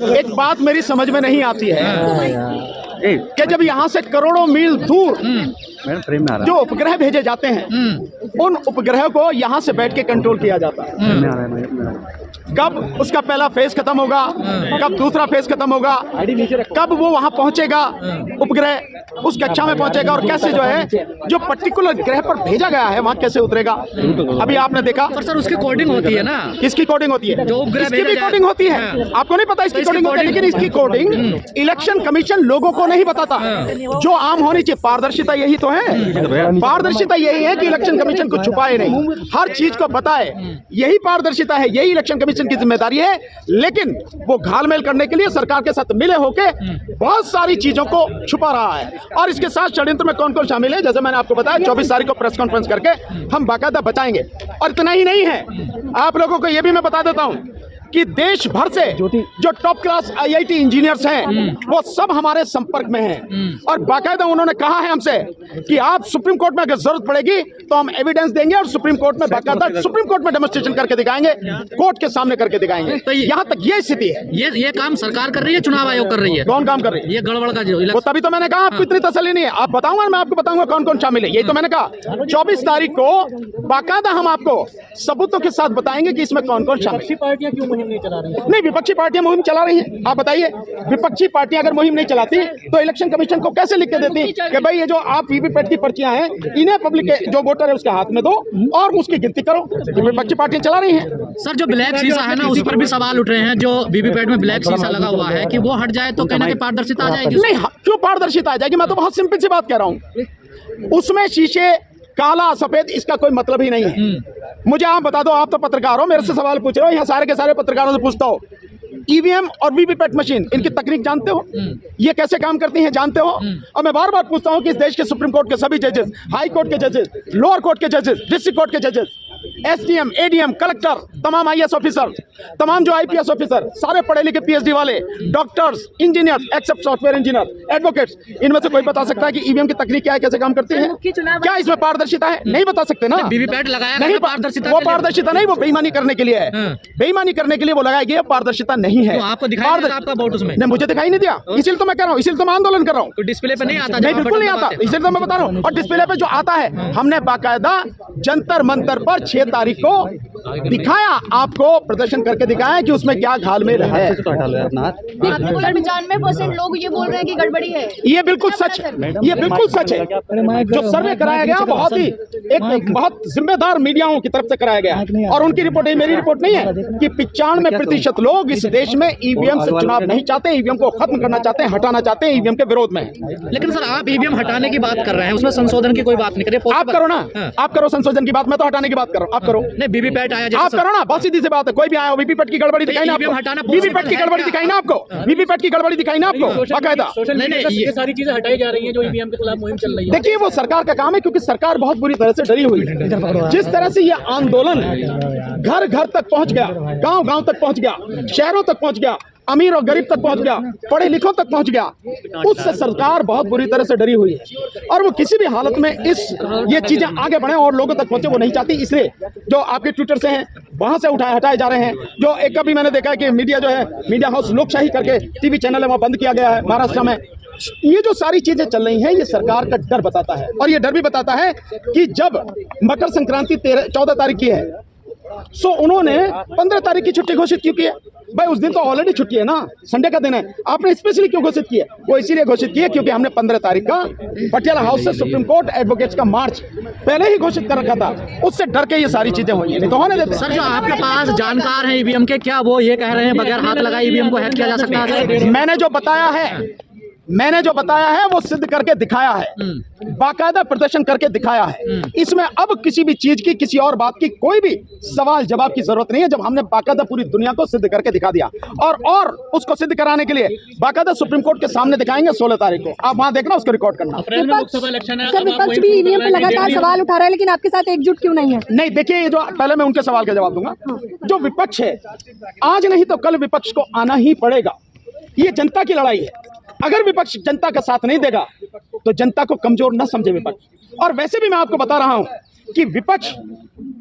एक बात मेरी समझ में नहीं आती है कि जब यहाँ से करोड़ों मील दूर जो उपग्रह भेजे जाते हैं उन उपग्रह को यहाँ से बैठ के कंट्रोल किया जाता है। कब उसका पहला फेज खत्म होगा, कब दूसरा फेज खत्म होगा, कब वो वहाँ पहुँचेगा, उपग्रह उस कक्षा में पहुँचेगा और कैसे जो है जो पर्टिकुलर ग्रह पर भेजा गया है वहाँ कैसे उतरेगा। अभी आपने देखा सर उसकी कोडिंग होती है ना। किसकी कोडिंग होती है? जो उपग्रह इसकी भी कोडिंग होती है। आपको नहीं पता इसकी कोडिंग होती है, लेकिन इसकी कोडिंग इलेक्शन कमीशन लोगों को नहीं बताता। जो आम होनी चाहिए, पारदर्शिता यही तो है। पारदर्शिता यही है कि इलेक्शन कमीशन को छुपाए नहीं, हर चीज को बताए। यही पारदर्शिता है, यही इलेक्शन कमीशन की जिम्मेदारी है। लेकिन वो घालमेल करने के लिए सरकार के साथ मिले होके बहुत सारी चीजों को छुपा रहा है। और इसके साथ षड्यंत्र में कौन कौन शामिल है, जैसे मैंने आपको बताया 24 तारीख को प्रेस कॉन्फ्रेंस करके हम बाकायदा बताएंगे। और इतना ही नहीं है, आप लोगों को यह भी मैं बता देता हूं कि देश भर से जो टॉप क्लास IIT इंजीनियर्स हैं वो सब हमारे संपर्क में हैं। और बाकायदा उन्होंने कहा है हमसे कि आप सुप्रीम कोर्ट में अगर जरूरत पड़ेगी तो हम एविडेंस देंगे और सुप्रीम कोर्ट में बाकायदा सुप्रीम कोर्ट में डेमोन्स्ट्रेशन करके दिखाएंगे, कोर्ट के सामने करके दिखाएंगे। तो यहाँ तक ये स्थिति है। ये काम सरकार कर रही है, चुनाव आयोग कर रही है? कौन काम कर रही है? ये गड़बड़ का जो वो तभी तो मैंने कहा आपको इतनी तसल्ली नहीं है। आप बताऊंगा, मैं आपको बताऊंगा कौन कौन शामिल है। यही तो मैंने कहा 24 तारीख को बाकायदा हम आपको सबूतों के साथ बताएंगे कि इसमें कौन कौन शामिल है। पार्टियां क्यों मुहिम नहीं चला रही? नहीं, विपक्षी पार्टियां मुहिम चला रही हैं। आप बताइए, विपक्षी पार्टियां अगर मुहिम नहीं चलाती तो इलेक्शन कमीशन को कैसे लिख के देती कि भाई ये जो आप वीवीपैट की पर्चियां हैं इन्हें पब्लिक जो वोटर है उसके हाथ में दो और उसकी गिनती करो। विपक्षी पार्टियां चला रही हैं। सर जो ब्लैक शीशा है ना उस पर भी सवाल उठ रहे हैं। जो वीवीपैट में ब्लैक शीशा लगा हुआ है कि वो हट जाए तो कहना कि पारदर्शिता आ जाएगी। नहीं, क्यों पारदर्शिता आ जाएगी? मैं तो बहुत सिंपल सी बात कह रहा हूँ। उसमें शीशे काला सफेद इसका कोई मतलब ही नहीं है। मुझे आप बता दो, आप तो पत्रकार हो, मेरे से सवाल पूछ रहे हो, यहाँ सारे के सारे पत्रकारों से पूछता हो, ईवीएम और वीवीपैट मशीन इनकी तकनीक जानते हो? ये कैसे काम करती हैं जानते हो? और मैं बार बार पूछता हूं कि इस देश के सुप्रीम कोर्ट के सभी जजेस, हाई कोर्ट के जजेस, लोअर कोर्ट के जजेस, डिस्ट्रिक्ट कोर्ट के जजेस, SDM, ADM, कलेक्टर, तमाम IAS ऑफिसर, तमाम जो IPS ऑफिसर, सारे पढ़े लिखे PhD वाले, doctors, engineer, except software engineer, advocates, इनमें से कोई बता सकता है कि ईवीएम की तकनीक क्या है, कैसे काम करती है? क्या इसमें पारदर्शिता है? नहीं बता सकते ना। वीवीपैट लगाया नहीं, पारदर्शिता, वो पारदर्शिता नहीं, वो बेईमानी करने के लिए है। बेईमानी करने के लिए वो लगाया गया, पारदर्शिता नहीं है। तो आपको दिखाई नहीं आपका वोट उसमें? नहीं, मुझे दिखाई नहीं दिया, इसीलिए तो मैं कह रहा हूँ, इसीलिए तो मैं आंदोलन कर रहा हूँ। तो डिस्प्ले पे नहीं आता? नहीं, बिल्कुल नहीं आता, इसलिए तो मैं बता रहा हूँ। और डिस्प्ले पे जो आता है हमने बाकायदा जंतर मंतर पर 6 तारीख को दिखाया, आपको प्रदर्शन करके दिखाया कि उसमें क्या घालमेल है। 95% लोग ये बोल रहे हैं कि गड़बड़ी है। ये बिल्कुल सच है, ये बिल्कुल सच है। जो सर्वे कराया गया बहुत ही एक बहुत जिम्मेदार मीडियाओं की तरफ से कराया गया और उनकी रिपोर्ट है, मेरी रिपोर्ट नहीं है, कि 95% लोग इस देश में ईवीएम से चुनाव नहीं चाहते, ईवीएम को खत्म करना चाहते हैं, हटाना चाहते हैं, ईवीएम के विरोध में। लेकिन सर आप ईवीएम हटाने की बात कर रहे हैं, उसमें संशोधन की कोई बात नहीं करे। आप करो ना, आप करो संशोधन की बात, मैं तो हटाने की बात कर रहा हूँ। आप करो। नहीं, वीवीपैट आया, आप करो ना, बहुत सीधी सी बात है। कोई भी आया वीवीपैट की गड़बड़ी दिखाई ना आपको, वीवीपैट की गड़बड़ी दिखाई ना आपको, वीवीपैट की गड़बड़ी दिखाई ना आपको बाकायदा। ये सारी चीजें हटाई जा रही हैं जो ईवीएम के खिलाफ मुहिम चल रही है। देखिए वो सरकार का काम है, क्योंकि सरकार बहुत बुरी तरह से डरी हुई है। जिस तरह से ये आंदोलन घर घर तक पहुंच गया, गांव गांव तक पहुंच गया, शहरों तक पहुंच गया, अमीर और गरीब तक पहुंच गया, पढ़े लिखों तक पहुंच गया, उससे सरकार बहुत बुरी तरह से डरी हुई है और वो किसी भी हालत में ये चीजें आगे बढ़े और लोगों तक पहुंचे वो नहीं चाहती। इसलिए जो आपके ट्विटर से हैं वहां से हटाए जा रहे हैं। जो एक कभी मैंने देखा है कि मीडिया जो है, मीडिया हाउस लोकशाही करके टीवी चैनल है वहां बंद किया गया है महाराष्ट्र में। ये जो सारी चीजें चल रही हैं ये सरकार का डर बताता है। और ये डर भी बताता है कि जब मकर संक्रांति 14 तारीख की है, सो उन्होंने 15 तारीख की छुट्टी घोषित क्यों की है? भाई उस दिन तो ऑलरेडी छुट्टी है ना, संडे का दिन है। आपने स्पेशली क्यों घोषित की है? वो इसीलिए घोषित की है क्योंकि हमने 15 तारीख का पटियाला हाउस से सुप्रीम कोर्ट एडवोकेट्स का मार्च पहले ही घोषित कर रखा था। उससे डर के ये सारी चीजें हुई है, नहीं तो होने देते। सर जो आपके पास जानकार है ईवीएम के, क्या वो ये कह रहे हैं बगैर हाथ लगाए ईवीएम को हैक किया जा सकता है? मैंने जो बताया है वो सिद्ध करके दिखाया है, बाकायदा प्रदर्शन करके दिखाया है। इसमें अब किसी भी चीज की, किसी और बात की कोई भी सवाल जवाब की जरूरत नहीं है। जब हमने बाकायदा पूरी दुनिया को सिद्ध करके दिखा दिया और उसको सिद्ध कराने के लिए बाकायदा सुप्रीम कोर्ट के सामने दिखाएंगे 16 तारीख को। आप वहां देखना, उसको रिकॉर्ड करना। अप्रैल में लोकसभा इलेक्शन है। सर विपक्ष भी ईवीएम पे लगातार सवाल उठा रहा है, लेकिन आपके साथ एकजुट क्यों नहीं है? नहीं, देखिए ये जो पहले मैं उनके सवाल का जवाब दूंगा। जो विपक्ष है, आज नहीं तो कल विपक्ष को आना ही पड़ेगा। ये जनता की लड़ाई है। अगर विपक्ष जनता का साथ नहीं देगा तो जनता को कमजोर न समझे विपक्ष। और वैसे भी मैं आपको बता रहा हूं कि विपक्ष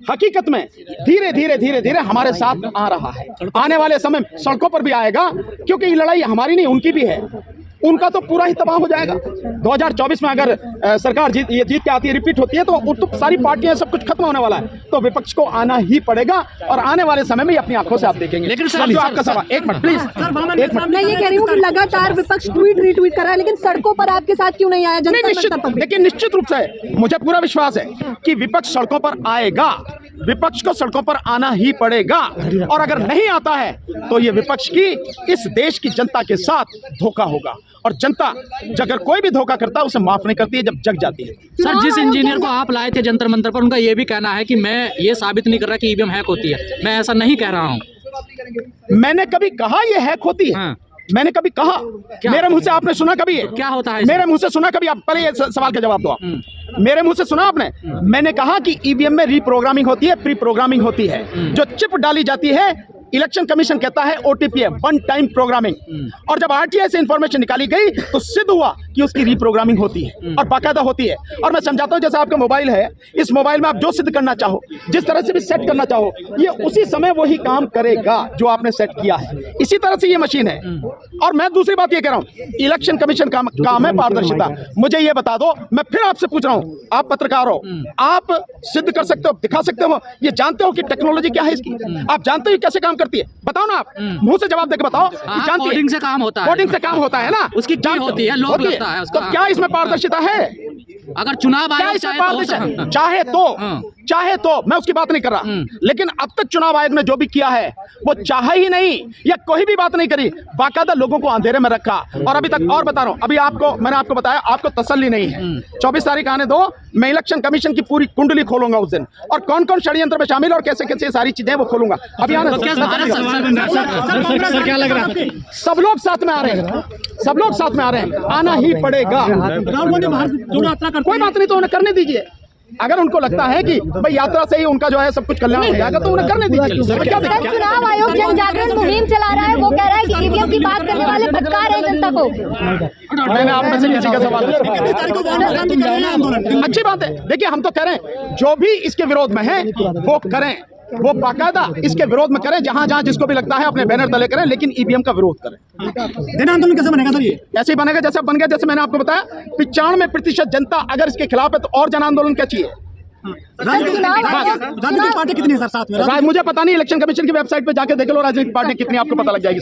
हकीकत में धीरे धीरे हमारे साथ आ रहा है। आने वाले समय में सड़कों पर भी आएगा, क्योंकि ये लड़ाई हमारी नहीं उनकी भी है। उनका तो पूरा ही तबाह हो जाएगा। 2024 में अगर सरकार जीत के आती है, रिपीट होती है, तो सारी पार्टियां सब कुछ खत्म होने वाला है। तो विपक्ष को आना ही पड़ेगा और आने वाले समय में ये अपनी आंखों से आप देखेंगे। लेकिन सर, जो आपका सवाल, एक मिनट प्लीज, एक मिनट। मैं ये कह रही हूँ कि लगातार विपक्ष ट्वीट रीट्वीट कर रहा है, लेकिन सड़कों पर आपके साथ क्यों नहीं आया? लेकिन निश्चित रूप से मुझे पूरा विश्वास है कि विपक्ष सड़कों पर आएगा। विपक्ष को सड़कों पर आना ही पड़ेगा, और अगर नहीं आता है तो ये विपक्ष की, इस देश की जनता के साथ धोखा होगा। और जनता अगर कोई भी धोखा करता है उसे माफ नहीं करती है जब जग जाती है। सर, जिस इंजीनियर को आप लाए थे जंतर मंतर पर, उनका ये भी कहना है कि मैं ये साबित नहीं कर रहा कि ईवीएम हैक होती है। मैं ऐसा नहीं कह रहा हूँ। मैंने कभी कहा ये हैक होती है? हाँ। मैंने कभी कहा? मेरे मुंह से आपने सुना कभी? क्या होता है? मेरे मुंह से सुना कभी? आप पहले ये सवाल का जवाब दो। मेरे मुंह से सुना आपने? मैंने कहा कि ईवीएम में रीप्रोग्रामिंग होती है, प्री प्रोग्रामिंग होती है। जो चिप डाली जाती है, इलेक्शन कमीशन कहता है ओटीपी है, वन टाइम प्रोग्रामिंग। और जब आरटीआई से इंफॉर्मेशन निकाली गई तो सिद्ध हुआ कि उसकी रीप्रोग्रामिंग होती है और बाकायदा होती है। और मैं समझाता हूं, जैसे आपका मोबाइल है, इस मोबाइल में आप जो सिद्ध करना चाहो, जिस तरह से भी सेट करना चाहो, ये उसी समय वही काम करेगा जो आपने सेट किया है। इसी तरह से ये मशीन है। और मैं दूसरी बात ये कह रहा हूं, इलेक्शन कमीशन का काम है पारदर्शिता। मुझे ये बता दो, मैं फिर आपसे पूछ रहा हूं, आप पत्रकार हो, आप सिद्ध कर सकते हो, दिखा सकते हो, ये जानते हो कि टेक्नोलॉजी क्या है इसकी? आप जानते हो कैसे काम करती है? बताओ ना, आप मुंह से जवाब देकर बताओ। कोडिंग से काम होता है। कोडिंग से काम होता है ना, उसकी की होती है, लोग लगता है उसका। तो क्या इसमें पारदर्शिता है? अगर चुनाव आयोग चाहे तो मैं उसकी बात नहीं कर रहा, लेकिन अब तक चुनाव आयोग ने जो भी किया है वो चाहा ही नहीं, या कोई भी बात नहीं करी, बाकायदा लोगों को अंधेरे में रखा। और अभी तक, और बता रहा हूं, अभी आपको मैंने आपको बताया, आपको तसल्ली नहीं है। 24 तारीख आने दो, मैं इलेक्शन कमीशन की पूरी कुंडली खोलूंगा उस दिन, और कौन कौन षड्यंत्र में शामिल और कैसे कैसे सारी चीजें वो खोलूंगा। अभी आने क्या लग रहा है? सब लोग साथ में आ रहे हैं, सब लोग साथ में आ रहे हैं, आना ही पड़ेगा। कोई बात नहीं, तो उन्हें करने दीजिए। अगर उनको लगता है कि भाई यात्रा से ही उनका जो है सब कुछ कल्याण हो जाएगा, तो उन्हें करने दीजिए। चुनाव आयोग जन जागरण मुहिम चला रहा है, वो कह रहा है कि ईवीएम की बात करने वाले भटका रहे हैं जनता को। मैंने आप में से किसी का सवाल, अच्छी बात है। देखिए, हम तो कह रहे हैं जो भी इसके विरोध में है वो करें, वो बाकायदा इसके विरोध में करें, जहां जहां जिसको भी लगता है अपने बैनर तले करें, लेकिन ईवीएम का विरोध करें। जन आंदोलन कैसे बनेगा सर? ये ऐसे ही बनेगा जैसे बन गया। जैसे मैंने आपको बताया, 95% जनता अगर इसके खिलाफ है, तो और जन आंदोलन क्या चाहिए? राजनीतिक पार्टी कितनी है सर साथ में? मुझे पता नहीं, इलेक्शन कमीशन की वेबसाइट पे जाके देख लो राजनीतिक पार्टी कितनी, आपको पता लग जाएगी।